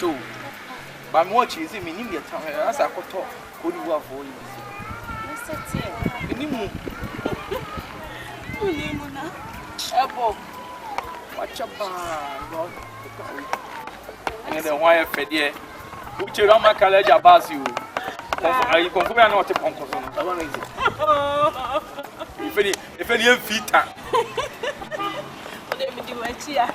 watch. But I'm watching is minimum time as I could talk. Could you have for you? Minimum. Elbow. Watch up. And then why fed ye? Which you don't make a ledger buzz you. Are you confirming not a concourse? If any feet are. Let me do it here.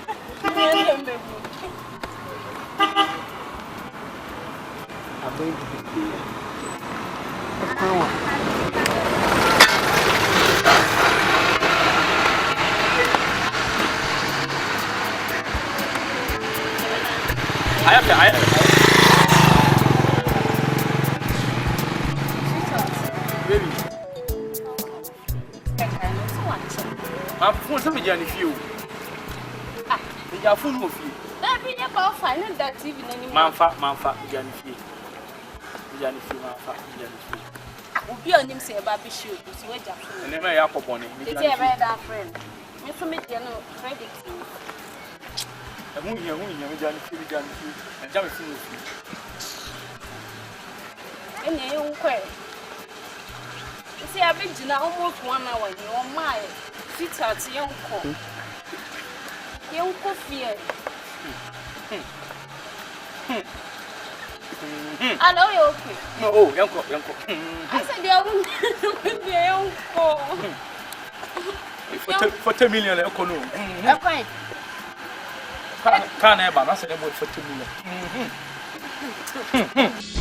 I'm going to be here. I have baby. My phone is a few. Ah, they are full of you. That be about finding that even any Manfa, Janify. Be on him say about the shoe, and never have upon it. It's a red friend. Mr. Mediano, credit. And who you Janify, and Janify. And you don't quay. You see, I've been to almost 1 hour. You are my feet at young coffee. Young coffee. I know you're okay. No, young. I said, they won't be a young for 10 million. Okay. Can't ever, I said, about 40 million.